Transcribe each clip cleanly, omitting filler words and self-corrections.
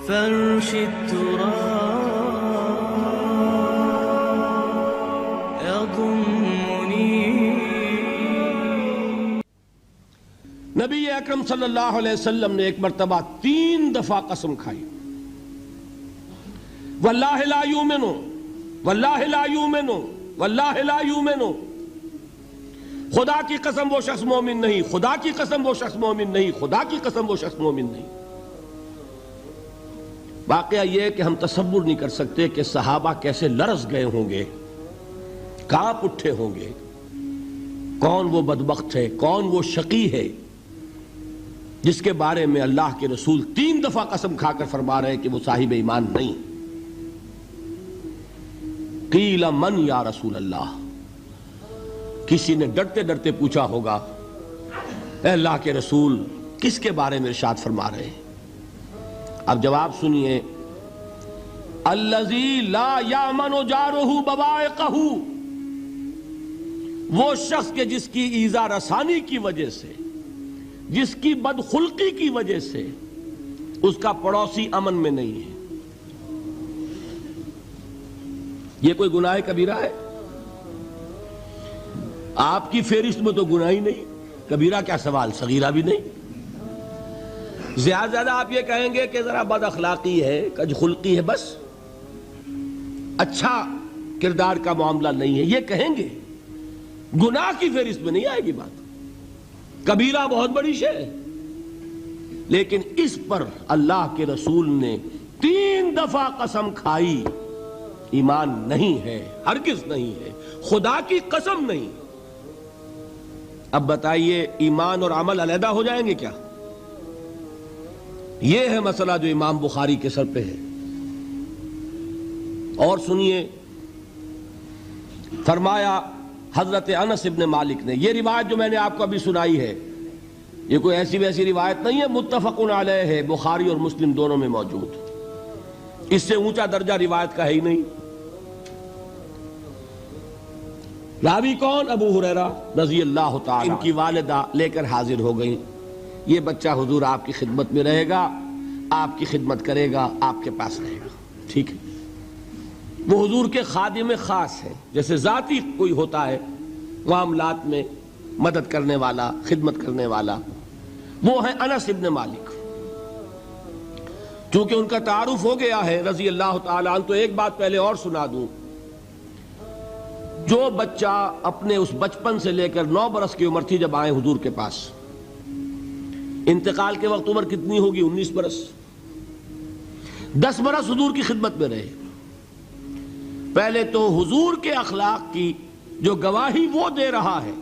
فرش التراب يضمني. نبی اکرم صلی اللہ علیہ وسلم نے ایک مرتبہ 3 دفعہ قسم کھائی، واللہ لا یؤمنو، واللہ لا یؤمنو، واللہ لا یؤمنو. خدا کی قسم وہ شخص مومن نہیں، خدا کی قسم وہ شخص مومن نہیں، خدا کی قسم وہ شخص مومن نہیں. واقعہ یہ ہے کہ ہم تصور نہیں کر سکتے کہ صحابہ کیسے لرز گئے ہوں گے، کانپ اٹھے ہوں گے. کون وہ بدبخت ہے، کون وہ شقی ہے جس کے بارے میں اللہ کے رسول 3 دفعہ قسم کھا کر فرما رہے ہیں کہ وہ صاحب ایمان نہیں. قیل من یا رسول اللہ، کسی نے ڈرتے ڈرتے پوچھا ہوگا اے اللہ کے رسول کس کے بارے میں ارشاد فرما رہے ہیں؟ اب جواب سنیے، الذی لا یامن جارہ بوائقہ، وہ شخص کے جس کی ایذا رسانی کی وجہ سے، جس کی بدخلقی کی وجہ سے اس کا پڑوسی امن میں نہیں ہے. یہ کوئی گناہ کبیرہ ہے؟ آپ کی فہرست میں تو گناہ ہی نہیں، کبیرہ کیا سوال، صغیرہ بھی نہیں. زیادہ آپ یہ کہیں گے کہ ذرا بد اخلاقی ہے، کج خلقی ہے، بس اچھا کردار کا معاملہ نہیں ہے، یہ کہیں گے. گناہ کی فہرست میں نہیں آئے گی بات. کبیرہ بہت بڑی شے ہے، لیکن اس پر اللہ کے رسول نے 3 دفعہ قسم کھائی. ایمان نہیں ہے، ہرگز نہیں ہے، خدا کی قسم نہیں. اب بتائیے ایمان اور عمل علیحدہ ہو جائیں گے کیا؟ یہ ہے مسئلہ جو امام بخاری کے سر پہ ہے. اور سنیے، فرمایا حضرت انس ابن مالک نے، یہ روایت جو میں نے آپ کو ابھی سنائی ہے یہ کوئی ایسی ویسی روایت نہیں ہے، متفق علیہ ہے، بخاری اور مسلم دونوں میں موجود. اس سے اونچا درجہ روایت کا ہے ہی نہیں. راوی کون؟ ابو ہریرہ رضی اللہ تعالی. ان کی والدہ لے کر حاضر ہو گئیں، یہ بچہ حضور آپ کی خدمت میں رہے گا، آپ کی خدمت کرے گا، آپ کے پاس رہے گا. ٹھیک ہے. وہ حضور کے خادم خاص ہے، جیسے ذاتی کوئی ہوتا ہے معاملات میں مدد کرنے والا، خدمت کرنے والا. وہ ہیں انس ابن مالک. چونکہ ان کا تعارف ہو گیا ہے رضی اللہ تعالیٰ عنہ، تو ایک بات پہلے اور سنا دوں. جو بچہ اپنے اس بچپن سے لے کر 9 برس کی عمر تھی جب آئے حضور کے پاس، انتقال کے وقت عمر کتنی ہوگی؟ 19 برس. 10 برس حضور کی خدمت میں رہے. پہلے تو حضور کے اخلاق کی جو گواہی وہ دے رہا ہے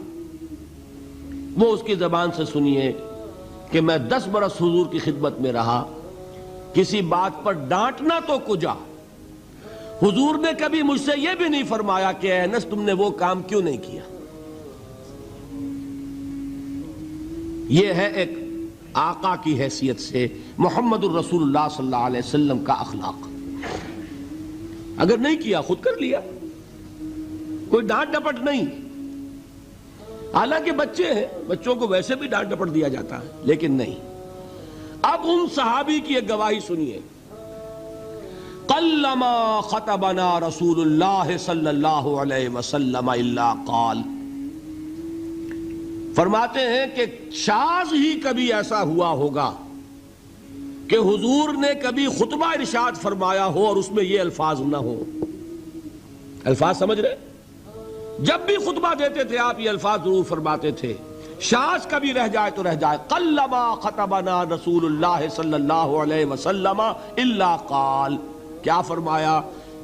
وہ اس کی زبان سے سنیے کہ میں 10 برس حضور کی خدمت میں رہا، کسی بات پر ڈانٹنا تو کجا. حضور نے کبھی مجھ سے یہ بھی نہیں فرمایا کہ اے انس تم نے وہ کام کیوں نہیں کیا. یہ ہے ایک آقا کی حیثیت سے محمد الرسول اللہ صلی اللہ علیہ وسلم کا اخلاق. اگر نہیں کیا خود کر لیا، کوئی ڈانٹ ڈپٹ نہیں. حالانکہ بچے ہیں، بچوں کو ویسے بھی ڈانٹ ڈپٹ دیا جاتا ہے، لیکن نہیں. اب ان صحابی کی ایک گواہی سنیے. قلما خطبنا رسول اللہ صلی اللہ علیہ وسلم الا قال، فرماتے ہیں کہ شاذ ہی کبھی ایسا ہوا ہوگا کہ حضور نے کبھی خطبہ ارشاد فرمایا ہو اور اس میں یہ الفاظ نہ ہو. الفاظ سمجھ رہے؟ جب بھی خطبہ دیتے تھے آپ یہ الفاظ ضرور فرماتے تھے. شاذ کبھی رہ جائے تو رہ جائے. قلما خطبنا رسول اللہ صلی اللہ علیہ وسلم الا قال، کیا فرمایا؟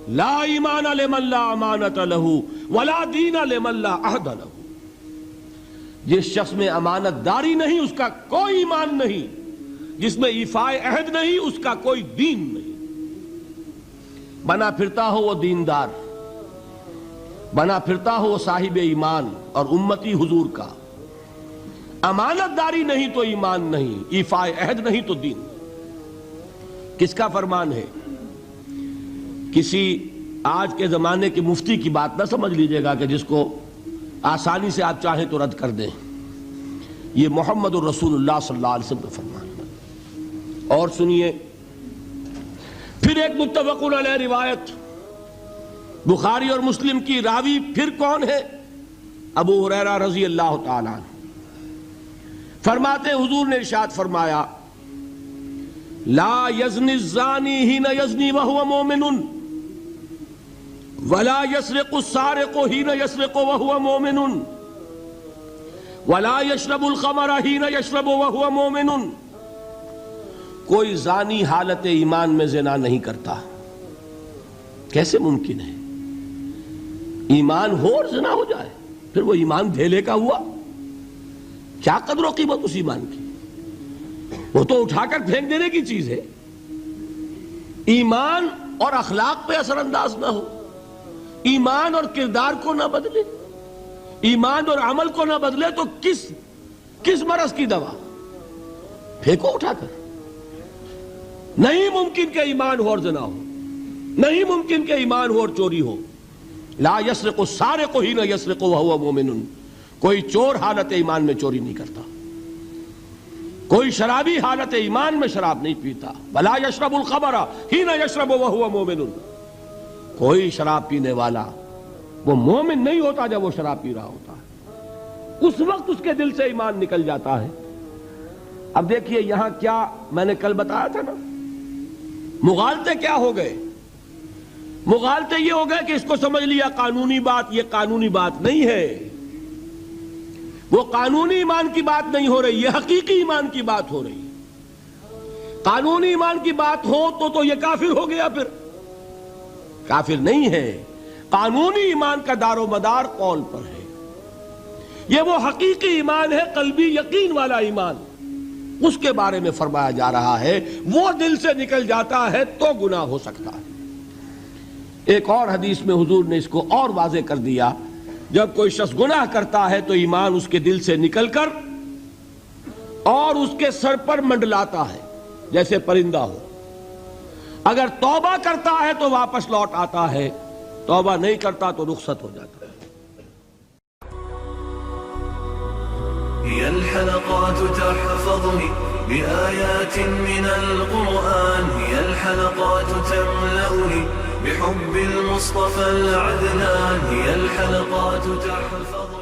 لا ایمان لمن لا امانت لہ ولا دین لمن لا عہد لہ. جس شخص میں امانت داری نہیں اس کا کوئی ایمان نہیں، جس میں ایفاء عہد نہیں اس کا کوئی دین نہیں. بنا پھرتا ہو وہ دیندار، بنا پھرتا ہو وہ صاحب ایمان اور امتی حضور کا. امانت داری نہیں تو ایمان نہیں، ایفاء عہد نہیں تو دین. کس کا فرمان ہے؟ کسی آج کے زمانے کے مفتی کی بات نہ سمجھ لیجئے گا کہ جس کو آسانی سے آپ چاہیں تو رد کر دیں. یہ محمد الرسول اللہ صلی اللہ علیہ وسلم کا فرمان. اور سنیے، پھر ایک متفق علیہ روایت بخاری اور مسلم کی، راوی پھر کون ہے؟ ابو ہریرہ رضی اللہ تعالیٰ عنہ فرماتے حضور نے ارشاد فرمایا لا یزنی الزانی حین یزنی وہو مومن ولا یسرق السارق حین یسرق وہو مومن ولا یشرب الخمر حین یشرب وہو مومن۔ کوئی زانی حالت ایمان میں زنا نہیں کرتا۔ کیسے ممکن ہے؟ ایمان ہو اور زنا ہو جائے، پھر وہ ایمان دھیلے کا ہوا؟ کیا قدر و قیمت اس ایمان کی؟ وہ تو اٹھا کر پھینک دینے کی چیز ہے۔ ایمان اور اخلاق پہ اثر انداز نہ ہو، ایمان اور کردار کو نہ بدلے، ایمان اور عمل کو نہ بدلے تو کس مرض کی دوا؟ پھینکو اٹھا کر۔ نہیں ممکن کہ ایمان ہو اور زنا ہو، نہیں ممکن کہ ایمان ہو اور چوری ہو۔ لا یسرق السارق حین یسرق وہو مومن، کوئی چور حالت ایمان میں چوری نہیں کرتا، کوئی شرابی حالت ایمان میں شراب نہیں پیتا۔ ولا یشرب الخمر حین یشرب وہو مومن، کوئی شراب پینے والا وہ مومن نہیں ہوتا جب وہ شراب پی رہا ہوتا ہے، اس وقت اس کے دل سے ایمان نکل جاتا ہے۔ اب دیکھیے یہاں کیا میں نے کل بتایا تھا نا، مغالطے کیا ہو گئے؟ مغالطے یہ ہو گئے کہ اس کو سمجھ لیا قانونی بات، یہ قانونی بات نہیں ہے، وہ قانونی ایمان کی بات نہیں ہو رہی، یہ حقیقی ایمان کی بات ہو رہی۔ قانونی ایمان کی بات ہو تو یہ کافر ہو گیا، پھر کافر نہیں ہے۔ قانونی ایمان کا دار و مدار قول پر ہے، یہ وہ حقیقی ایمان ہے، قلبی یقین والا ایمان، اس کے بارے میں فرمایا جا رہا ہے۔ وہ دل سے نکل جاتا ہے تو گناہ ہو سکتا ہے۔ ایک اور حدیث میں حضور نے اس کو اور واضح کر دیا، جب کوئی شخص گناہ کرتا ہے تو ایمان اس کے دل سے نکل کر اور اس کے سر پر منڈلاتا ہے جیسے پرندہ ہو۔ اگر توبہ کرتا ہے تو واپس لوٹ آتا ہے، توبہ نہیں کرتا تو رخصت ہو جاتا ہے۔ هي الحلقات تحفظني بآيات من القرآن، هي الحلقات تملأني بحب المصطفى العدنان، هي الحلقات تحفظني